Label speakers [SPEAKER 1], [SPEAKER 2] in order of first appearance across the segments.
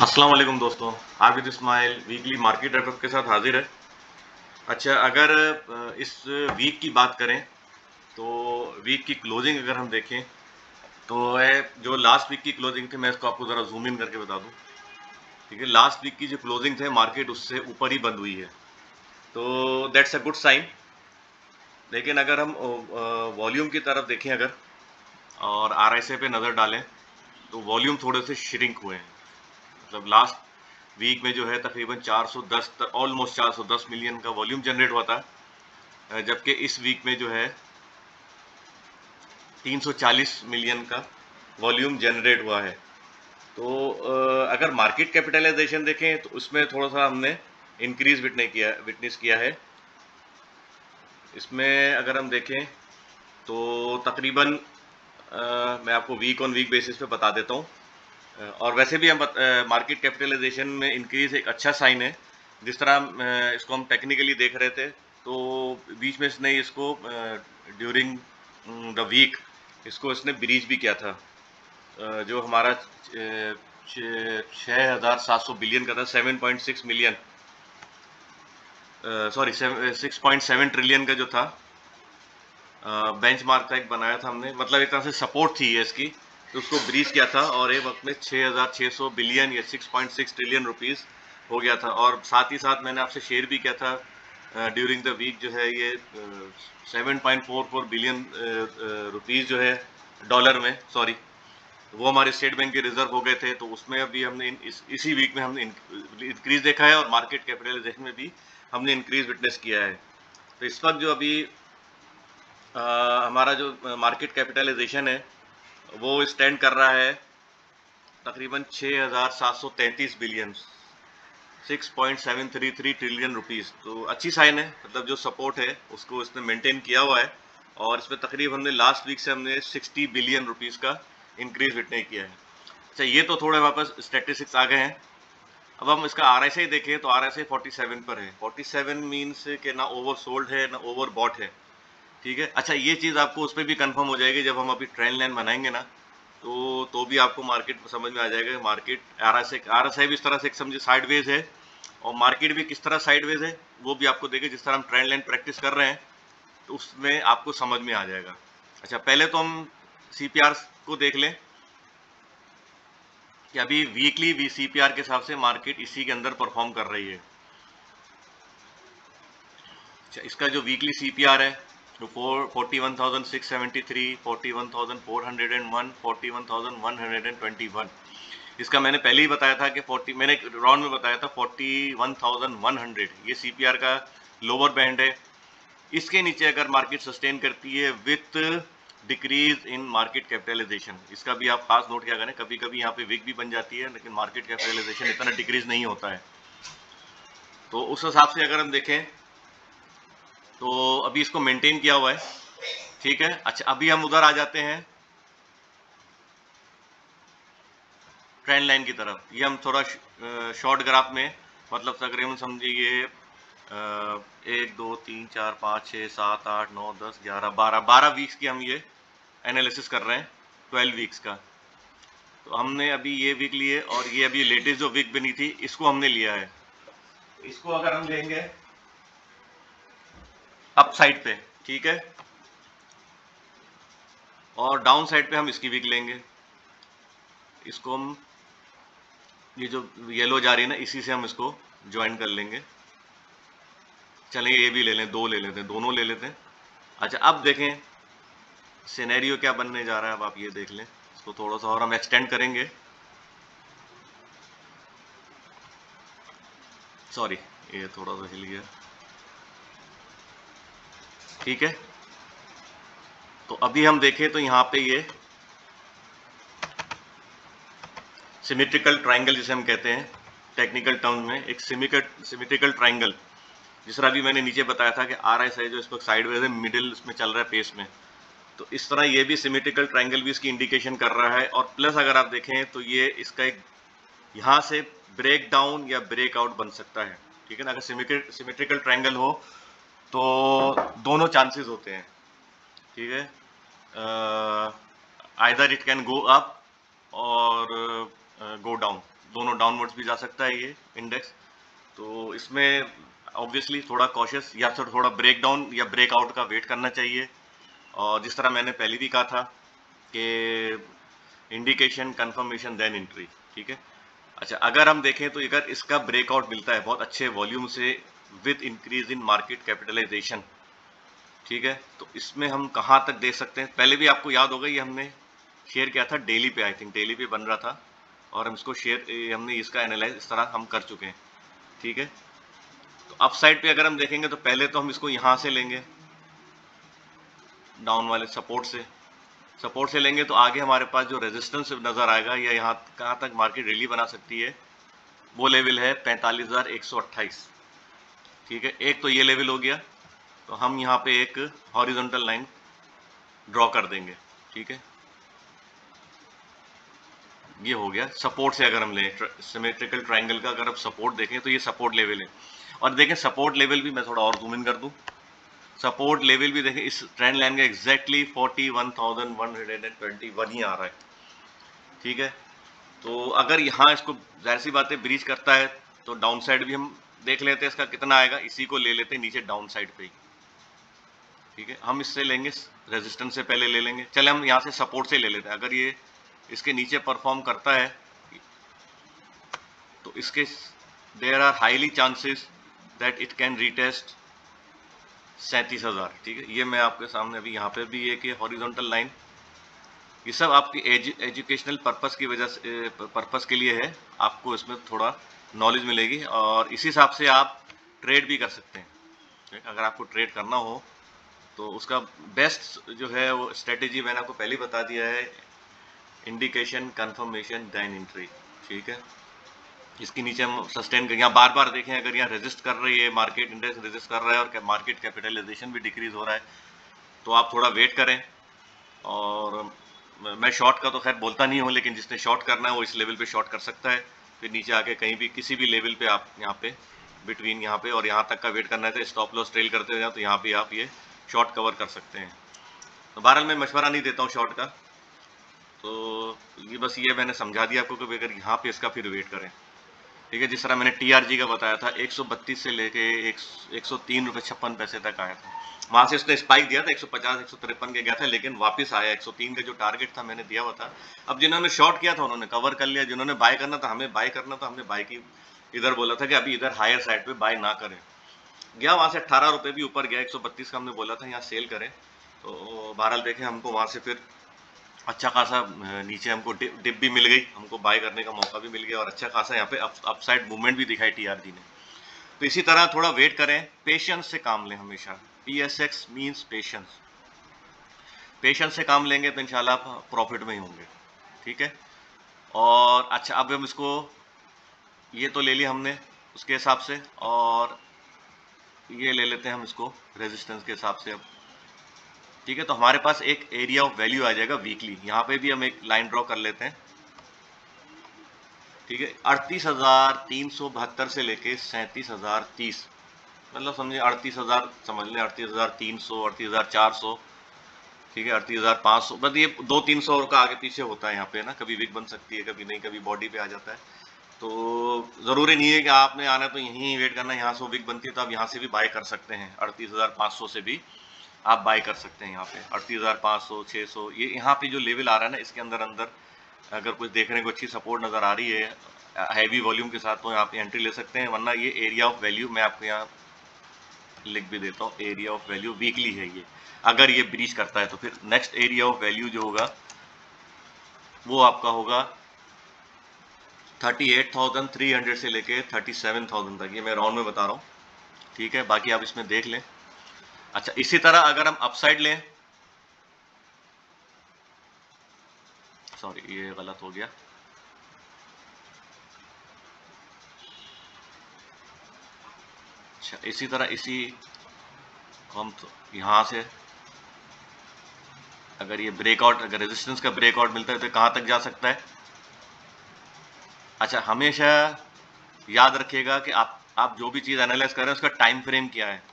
[SPEAKER 1] अस्सलाम वालेकुम दोस्तों। Abid Ismail weekly market wrap up के साथ हाजिर है। अच्छा, अगर इस वीक की बात करें तो वीक की क्लोजिंग अगर हम देखें तो है जो लास्ट वीक की क्लोजिंग थी, मैं इसको आपको ज़रा जूम इन करके बता दूं। ठीक है, लास्ट वीक की जो क्लोजिंग थे मार्केट उससे ऊपर ही बंद हुई है, तो दैट्स अ गुड साइन। लेकिन अगर हम वॉल्यूम की तरफ देखें अगर और आरएसआई पे नज़र डालें तो वॉल्यूम थोड़े से श्रिंक हुए हैं। मतलब लास्ट वीक में जो है तकरीबन 410 ऑलमोस्ट 410 मिलियन का वॉल्यूम जनरेट हुआ था, जबकि इस वीक में जो है 340 मिलियन का वॉल्यूम जनरेट हुआ है। तो अगर मार्केट कैपिटलाइजेशन देखें तो उसमें थोड़ा सा हमने इंक्रीज विटनेस किया है। इसमें अगर हम देखें तो तकरीबन मैं आपको वीक ऑन वीक बेसिस पे बता देता हूँ। और वैसे भी हम मार्केट कैपिटलाइजेशन में इंक्रीज एक अच्छा साइन है। जिस तरह इसको हम टेक्निकली देख रहे थे तो बीच में इसने इसको ड्यूरिंग द वीक इसको इसने ब्रीच भी किया था। जो हमारा 6,700 बिलियन का था, 7.6 मिलियन, सॉरी 6.7 ट्रिलियन का जो था बेंचमार्क का एक बनाया था हमने, मतलब एक तरह से सपोर्ट थी ये इसकी, तो उसको ब्रीच किया था और एक वक्त में 6,600 बिलियन या 6.6 ट्रिलियन रुपीस हो गया था। और साथ ही साथ मैंने आपसे शेयर भी किया था ड्यूरिंग द वीक जो है ये 7.44 बिलियन रुपीस जो है डॉलर में, सॉरी, वो हमारे स्टेट बैंक के रिजर्व हो गए थे। तो उसमें अभी हमने इसी वीक में हमने इंक्रीज देखा है और मार्केट कैपिटलाइजेशन में भी हमने इंक्रीज विटनेस किया है। तो इस वक्त जो अभी हमारा जो मार्केट कैपिटलाइजेशन है वो स्टैंड कर रहा है तकरीबन 6,733 बिलियन, 6.733 ट्रिलियन रुपीस। तो अच्छी साइन है, मतलब जो सपोर्ट है उसको इसने मेंटेन किया हुआ है। और इसमें तकरीबन हमने लास्ट वीक से हमने 60 बिलियन रुपीस का इंक्रीज विटनेस किया है। अच्छा, ये तो थोड़े वापस स्टैटिस्टिक्स आ गए हैं। अब हम इसका आरएसआई देखें तो आरएसआई 47 पर है। 47 मीन्स कि ना ओवर सोल्ड है ना ओवर बॉट है। ठीक है। अच्छा, ये चीज़ आपको उस पर भी कंफर्म हो जाएगी जब हम अभी ट्रेंड लाइन बनाएंगे ना, तो भी आपको मार्केट समझ में आ जाएगा। मार्केट आरएसआई भी इस तरह से एक समझे साइडवेज है और मार्केट भी किस तरह साइडवेज है वो भी आपको देखे। जिस तरह हम ट्रेंड लाइन प्रैक्टिस कर रहे हैं तो उसमें आपको समझ में आ जाएगा। अच्छा, पहले तो हम सीपीआर को देख लें कि अभी वीकली सीपीआर के हिसाब से मार्केट इसी के अंदर परफॉर्म कर रही है। अच्छा, इसका जो वीकली सीपीआर है तो 41,673, 41,401, 41,121। इसका मैंने पहले ही बताया था कि 40, मैंने राउंड में बताया था 41,100 ये सीपीआर का लोअर बैंड है। इसके नीचे अगर मार्केट सस्टेन करती है with decrease in market capitalisation, इसका भी आप खास नोट क्या करें, कभी कभी यहाँ पे विक भी बन जाती है लेकिन मार्केट कैपिटलाइजेशन इतना डिक्रीज नहीं होता है। तो उस हिसाब से अगर हम देखें तो अभी इसको मेंटेन किया हुआ है। ठीक है। अच्छा, अभी हम उधर आ जाते हैं ट्रेंड लाइन की तरफ। ये हम थोड़ा शॉर्ट ग्राफ में, मतलब तकरीबन समझिए 1 2 3 4 5 6 7 8 9 10 11 12 वीक्स की हम ये एनालिसिस कर रहे हैं, 12 वीक्स का। तो हमने अभी ये वीक लिए और ये अभी लेटेस्ट जो वीक बनी थी इसको हमने लिया है। इसको अगर हम लेंगे अप साइड पे, ठीक है, और डाउन साइड पे हम इसकी वीक लेंगे। इसको हम, ये जो येलो जा रही है ना, इसी से हम इसको ज्वाइन कर लेंगे। चलिए ये भी ले लें, दो ले लेते हैं, दोनों ले लेते हैं। अच्छा, अब देखें सिनेरियो क्या बनने जा रहा है। अब आप ये देख लें, इसको थोड़ा सा और हम एक्सटेंड करेंगे। सॉरी, ये थोड़ा सा हिल गया। ठीक है। तो अभी हम देखें तो यहाँ पे ये सिमेट्रिकल ट्राइंगल जिसे हम कहते हैं टेक्निकल टर्म में, एक सिमेट्रिकल ट्राइंगल, जिस तरह अभी मैंने नीचे बताया था कि आरएसआई जो इस वक्त साइडवेज है, मिडिल में चल रहा है पेस में, तो इस तरह ये भी सिमेट्रिकल ट्राइंगल भी इसकी इंडिकेशन कर रहा है। और प्लस अगर आप देखें तो ये इसका एक यहाँ से ब्रेक डाउन या ब्रेकआउट बन सकता है। ठीक है ना, अगर सिमेट्रिकल ट्राइंगल हो तो दोनों चांसेस होते हैं। ठीक है, either it can go up और गो डाउन, दोनों डाउनवर्ड्स भी जा सकता है ये इंडेक्स। तो इसमें ऑब्वियसली थोड़ा कॉशियस या फिर थोड़ा ब्रेकडाउन या ब्रेकआउट का वेट करना चाहिए। और जिस तरह मैंने पहले भी कहा था कि इंडिकेशन, कंफर्मेशन, देन एंट्री, ठीक है। अच्छा, अगर हम देखें तो अगर इसका ब्रेकआउट मिलता है बहुत अच्छे वॉल्यूम से with increase in market capitalisation, ठीक है, तो इसमें हम कहाँ तक दे सकते हैं। पहले भी आपको याद होगा ये हमने शेयर किया था डेली पे, आई थिंक डेली पे बन रहा था, और हम इसको शेयर हमने इसका एनालाइज इस तरह हम कर चुके हैं, ठीक है। तो अप साइड पे अगर हम देखेंगे तो पहले तो हम इसको यहाँ से लेंगे, डाउन वाले सपोर्ट से लेंगे, तो आगे हमारे पास जो रेजिस्टेंस नजर आएगा या यहाँ कहाँ तक मार्केट रैली बना सकती है, वो लेवल है 45,128, ठीक है। एक तो ये लेवल हो गया, तो हम यहाँ पे एक हॉरिजॉन्टल लाइन ड्रॉ कर देंगे, ठीक है। ये हो गया सपोर्ट से। अगर हम लें सिमेट्रिकल ट्रायंगल का अगर आप सपोर्ट देखें तो ये सपोर्ट लेवल है। और देखें सपोर्ट लेवल भी मैं थोड़ा और जूम इन कर दूं, सपोर्ट लेवल भी देखें इस ट्रेंड लाइन का एग्जैक्टली 41,121 ही आ रहा है, ठीक है। तो अगर यहाँ इसको जाहिर सी बात है ब्रीच करता है तो डाउन साइड भी हम देख लेते हैं इसका कितना आएगा, इसी को ले लेते हैं नीचे डाउन साइड पे ही, ठीक है। हम इससे लेंगे रेजिस्टेंस से पहले ले लेंगे, चले हम यहाँ से सपोर्ट से ले लेते हैं। अगर ये इसके नीचे परफॉर्म करता है तो इसके there are highly chances that it can retest 37,000, ठीक है। ये मैं आपके सामने अभी यहाँ पे भी एक हॉरिजॉन्टल लाइन, ये सब आपकी एजुकेशनल पर्पस की वजह से पर्पस के लिए है, आपको इसमें थोड़ा नॉलेज मिलेगी और इस हिसाब से आप ट्रेड भी कर सकते हैं। अगर आपको ट्रेड करना हो तो उसका बेस्ट जो है वो स्ट्रेटेजी मैंने आपको पहले ही बता दिया है, इंडिकेशन, कंफर्मेशन, देन एंट्री, ठीक है। इसके नीचे हम सस्टेन कर, यहाँ बार बार देखें अगर यहाँ रेजिस्ट कर रही है, मार्केट इंडेक्स रेजिस्ट कर रहा है और मार्केट कैपिटलाइजेशन भी डिक्रीज हो रहा है, तो आप थोड़ा वेट करें। और मैं शॉर्ट का तो खैर बोलता नहीं हूँ, लेकिन जिसने शॉर्ट करना है वो इस लेवल पे शॉर्ट कर सकता है, फिर नीचे आके कहीं भी किसी भी लेवल पे आप यहाँ पे बिटवीन यहाँ पे और यहाँ तक का वेट करना है, तो स्टॉप लॉस ट्रेल करते जाए तो यहाँ पे आप ये शॉर्ट कवर कर सकते हैं। तो बहरहाल मैं मशवरा नहीं देता हूँ शॉर्ट का, तो ये बस ये मैंने समझा दिया आपको कि अगर यहाँ पे इसका फिर वेट करें, ठीक है। जिस तरह मैंने टीआरजी का बताया था 132 से लेके 103 रुपये 56 पैसे तक आया था, वहां से उसने स्पाइक दिया था 150 153 के गया था, लेकिन वापस आया 103 का जो टारगेट था मैंने दिया हुआ था। अब जिन्होंने शॉर्ट किया था उन्होंने कवर कर लिया, जिन्होंने बाय करना था, हमें बाय करना था, हमने बाय की इधर बोला था कि अभी इधर हायर साइड पे बाय ना करें, गया वहां से 18 रुपये भी ऊपर गया, 132 का हमने बोला था यहाँ सेल करें। तो बहरहाल देखें हमको वहां से फिर अच्छा खासा नीचे हमको डिप भी मिल गई, हमको बाय करने का मौका भी मिल गया और अच्छा खासा यहाँ पे अपसाइड मूवमेंट भी दिखाई टीआरजी ने। तो इसी तरह थोड़ा वेट करें, पेशेंस से काम लें हमेशा, PSX मींस पेशेंस, पेशेंस से काम लेंगे तो इंशाल्लाह आप प्रॉफिट में ही होंगे, ठीक है। और अच्छा, अब हम इसको ये तो ले लिया हमने उसके हिसाब से, और ये ले लेते हैं हम इसको रेजिस्टेंस के हिसाब से अब, ठीक है। तो हमारे पास एक एरिया ऑफ वैल्यू आ जाएगा वीकली, यहाँ पे भी हम एक लाइन ड्रॉ कर लेते हैं, ठीक है। 38,372 से लेके 37,030, मतलब समझे 38,000 समझ लें, 38,300, 38,400, ठीक है, 38,500, बस ये 200-300 का आगे पीछे होता है यहाँ पे ना, कभी विक बन सकती है, कभी नहीं, कभी बॉडी पे आ जाता है। तो जरूरी नहीं है कि आपने आना तो यहीं वेट करना, यहाँ से विक बनती है तो आप यहाँ से भी बाय कर सकते हैं, 38,500 से भी आप बाय कर सकते हैं यहाँ पे 38,500, 600, ये यहाँ पे जो लेवल आ रहा है ना, इसके अंदर अंदर अगर कुछ देखने को अच्छी सपोर्ट नजर आ रही है हैवी वॉल्यूम के साथ, तो यहाँ पे एंट्री ले सकते हैं। वरना ये एरिया ऑफ वैल्यू मैं आपको यहाँ लिख भी देता हूँ, एरिया ऑफ वैल्यू वीकली है ये, अगर ये ब्रीच करता है तो फिर नेक्स्ट एरिया ऑफ वैल्यू जो होगा वो आपका होगा 38,300 से लेके 37,000 तक, ये मैं राउंड में बता रहा हूँ, ठीक है। बाकी आप इसमें देख लें। अच्छा, इसी तरह अगर हम अपसाइड लें, सॉरी ये गलत हो गया, अच्छा इसी तरह इसी हम तो यहाँ से अगर ये ब्रेकआउट, अगर रेजिस्टेंस का ब्रेकआउट मिलता है तो कहाँ तक जा सकता है। अच्छा, हमेशा याद रखिएगा कि आप जो भी चीज़ एनालाइज कर रहे हैं उसका टाइम फ्रेम क्या है।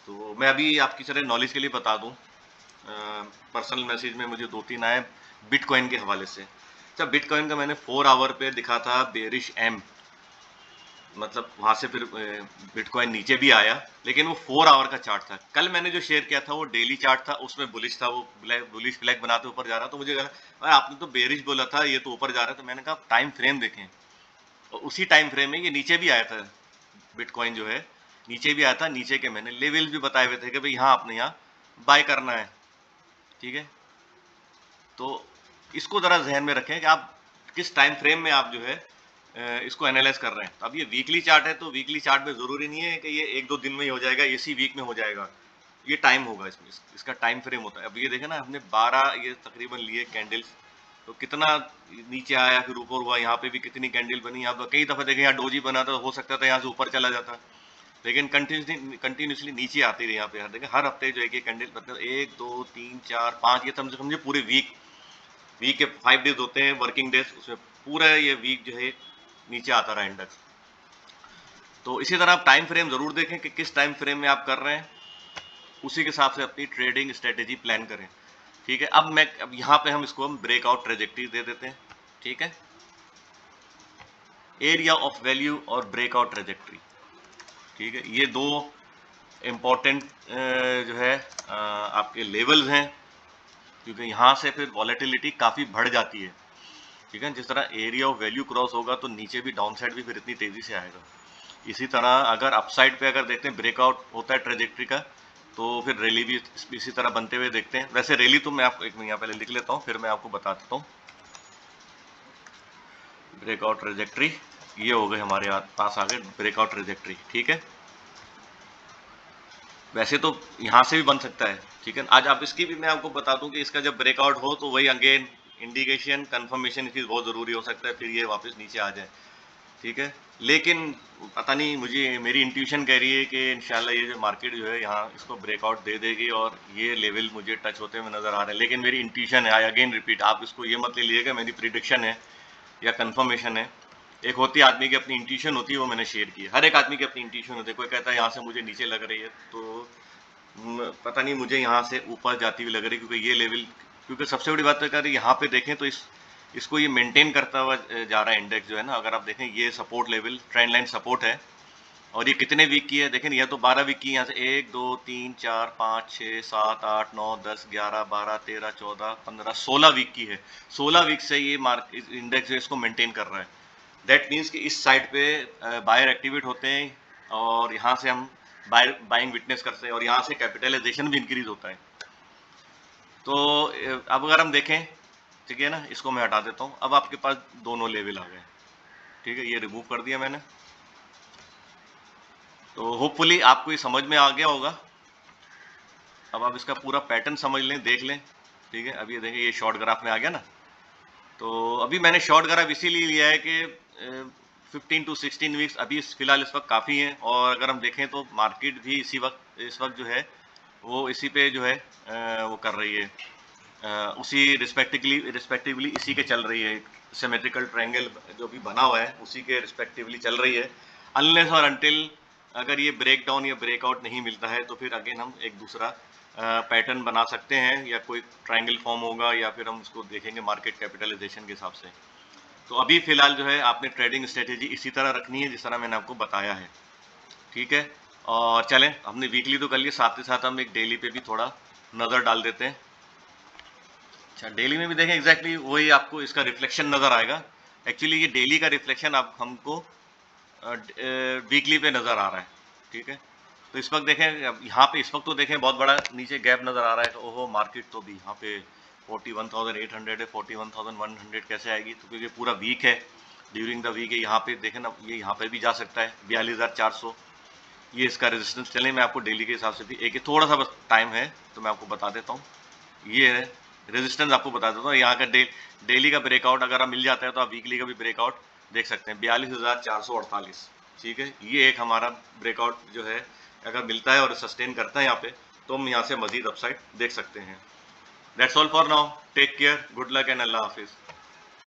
[SPEAKER 1] तो मैं अभी आपकी तरह नॉलेज के लिए बता दूं, पर्सनल मैसेज में मुझे 2-3 आए बिटकॉइन के हवाले से। अच्छा, बिटकॉइन का मैंने 4 आवर पे दिखा था बेरिश एम, मतलब वहां से फिर बिटकॉइन नीचे भी आया, लेकिन वो 4 आवर का चार्ट था। कल मैंने जो शेयर किया था वो डेली चार्ट था, उसमें बुलिश था, वो बुलिश फ्लैग बनाते ऊपर जा रहा, तो मुझे लगा अरे आपने तो बेरिश बोला था, ये तो ऊपर जा रहा है, तो मैंने कहा टाइम फ्रेम देखें, और उसी टाइम फ्रेम में ये नीचे भी आया था, बिटकॉइन जो है नीचे भी आया था। नीचे के मैंने लेवल्स भी बताए हुए थे कि भाई यहाँ आपने यहाँ बाय करना है, ठीक है। तो इसको जरा जहन में रखें कि आप किस टाइम फ्रेम में आप जो है इसको एनालाइज कर रहे हैं। अब ये वीकली चार्ट है, तो वीकली चार्ट में जरूरी नहीं है कि ये 1-2 दिन में ही हो जाएगा, इसी वीक में हो जाएगा, ये टाइम होगा इसमें, इसका टाइम फ्रेम होता है। अब ये देखें ना, हमने 12 ये तकरीबन लिए कैंडल्स, तो कितना नीचे आया फिर ऊपर हुआ, यहाँ पे भी कितनी कैंडल बनी। यहाँ कई दफा देखें, यहाँ डोजी बना था, हो सकता था यहाँ से ऊपर चला जाता, लेकिन कंटिन्यूसली नीचे आती रही। यहाँ पे देखें हर हफ्ते जो है कि कैंडल, मतलब 1 2 3 4 5, ये समझे पूरे वीक के 5 डेज होते हैं वर्किंग डेज, उसमें पूरा ये वीक जो है नीचे आता रहा इंडेक्स। तो इसी तरह आप टाइम फ्रेम जरूर देखें कि किस टाइम फ्रेम में आप कर रहे हैं, उसी के हिसाब से अपनी ट्रेडिंग स्ट्रेटेजी प्लान करें, ठीक है। अब यहाँ पे हम इसको ब्रेकआउट ट्रेजेक्टरी दे देते हैं, ठीक है, एरिया ऑफ वैल्यू और ब्रेकआउट ट्रेजेक्टरी, ठीक है। ये दो इम्पोर्टेंट जो है आपके लेवल्स हैं, क्योंकि यहाँ से फिर वॉलेटिलिटी काफ़ी बढ़ जाती है, ठीक है। जिस तरह एरिया ऑफ वैल्यू क्रॉस होगा तो नीचे भी डाउन साइड भी फिर इतनी तेज़ी से आएगा। इसी तरह अगर अपसाइड पे अगर देखते हैं ब्रेकआउट होता है ट्रेजेक्टरी का, तो फिर रैली भी इसी तरह बनते हुए देखते हैं। वैसे रैली तो मैं आपको एक यहाँ पहले लिख लेता हूँ, फिर मैं आपको बता देता हूँ। ब्रेकआउट ट्रेजेक्टरी ये हो गए हमारे पास आ गए ब्रेकआउट ट्रेजेक्टरी, ठीक है। वैसे तो यहाँ से भी बन सकता है, ठीक है। आज आप इसकी भी मैं आपको बता दूं कि इसका जब ब्रेकआउट हो तो वही अगेन इंडिकेशन कंफर्मेशन इसकी बहुत ज़रूरी हो सकता है, फिर ये वापस नीचे आ जाए, ठीक है। लेकिन पता नहीं, मुझे मेरी इंट्यूशन कह रही है कि इंशाल्लाह ये जो मार्केट जो है यहाँ इसको ब्रेकआउट दे देगी और ये लेवल मुझे टच होते हुए नज़र आ रहे हैं। लेकिन मेरी इंट्यूशन है, आई अगेन रिपीट, आप इसको ये मत ले लीजिएगा मेरी प्रिडिक्शन है या कंफर्मेशन है। एक होती है आदमी की अपनी इंट्यूशन होती है, वो मैंने शेयर की है। हर एक आदमी की अपनी इंट्यूशन होती है। कोई कहता है यहाँ से मुझे नीचे लग रही है, तो पता नहीं मुझे यहाँ से ऊपर जाती हुई लग रही है, क्योंकि ये लेवल, क्योंकि सबसे बड़ी बात है यहाँ पे देखें तो इसको ये मेंटेन करता हुआ जा रहा है इंडेक्स जो है ना। अगर आप देखें ये support level, trend line support है, और ये कितने वीक की है देखें, यह तो 12 वीक की, यहाँ से 1 2 3 4 5 6 7 8 9 10 11 12 13 14 15 16 वीक की है। 16 वीक से ये मार्केट इंडेक्स जो इसको मेंटेन कर रहा है। दैट मीन्स कि इस साइड पे बायर एक्टिवेट होते हैं, और यहाँ से हम बाइंग विटनेस करते हैं, और यहाँ से कैपिटलाइजेशन भी इंक्रीज होता है। तो अब अगर हम देखें, ठीक है ना, इसको मैं हटा देता हूँ। अब आपके पास दोनों लेवल आ गए, ठीक है, ये रिमूव कर दिया मैंने। तो होपफुली आपको ये समझ में आ गया होगा। अब आप इसका पूरा पैटर्न समझ लें, देख लें, ठीक है। अब ये देखें, ये शॉर्ट ग्राफ में आ गया ना। तो अभी मैंने शॉर्ट ग्राफ इसीलिए लिया है कि 15 to 16 वीक्स अभी फिलहाल इस वक्त काफ़ी हैं, और अगर हम देखें तो मार्केट भी इस वक्त जो है वो इसी पे जो है वो कर रही है, उसी रिस्पेक्टिवली इसी के चल रही है। सिमेट्रिकल ट्रायंगल जो भी बना हुआ है उसी के रिस्पेक्टिवली चल रही है, अनलेस और अनटिल अगर ये ब्रेक डाउन या ब्रेकआउट नहीं मिलता है, तो फिर अगेन हम एक दूसरा पैटर्न बना सकते हैं, या कोई ट्रायंगल फॉर्म होगा, या फिर हम उसको देखेंगे मार्केट कैपिटलाइजेशन के हिसाब से। तो अभी फिलहाल जो है आपने ट्रेडिंग स्ट्रेटेजी इसी तरह रखनी है जिस तरह मैंने आपको बताया है, ठीक है। और चलें, हमने वीकली तो कर लिया, साथ ही साथ हम एक डेली पे भी थोड़ा नज़र डाल देते हैं। अच्छा, डेली में भी देखें एग्जैक्टली वही आपको इसका रिफ्लेक्शन नज़र आएगा। एक्चुअली ये डेली का रिफ्लेक्शन आप हमको वीकली पे नज़र आ रहा है, ठीक है। तो इस वक्त देखें, यहाँ पे इस वक्त तो देखें बहुत बड़ा नीचे गैप नज़र आ रहा है, तो ओहो मार्केट तो भी यहाँ पे 41,800 है, 41,100 कैसे आएगी, तो क्योंकि पूरा वीक है, ड्यूरिंग द वीक है। यहाँ पे देखें ना, ये यहाँ पे भी जा सकता है 42,400, ये इसका रेजिस्टेंस। चलिए मैं आपको डेली के हिसाब से भी एक थोड़ा सा बस टाइम है तो मैं आपको बता देता हूँ। ये है रेजिस्टेंस, आपको बता देता हूँ। यहाँ का डेली का ब्रेकआउट अगर आप मिल जाता है तो आप वीकली का भी ब्रेकआउट देख सकते हैं, 42,448, ठीक है। ये एक हमारा ब्रेकआउट जो है अगर मिलता है और सस्टेन करता है यहाँ पे, तो हम यहाँ से मजीद अपसाइड देख सकते हैं। That's all for now. Take care. Good luck and Allah Hafiz.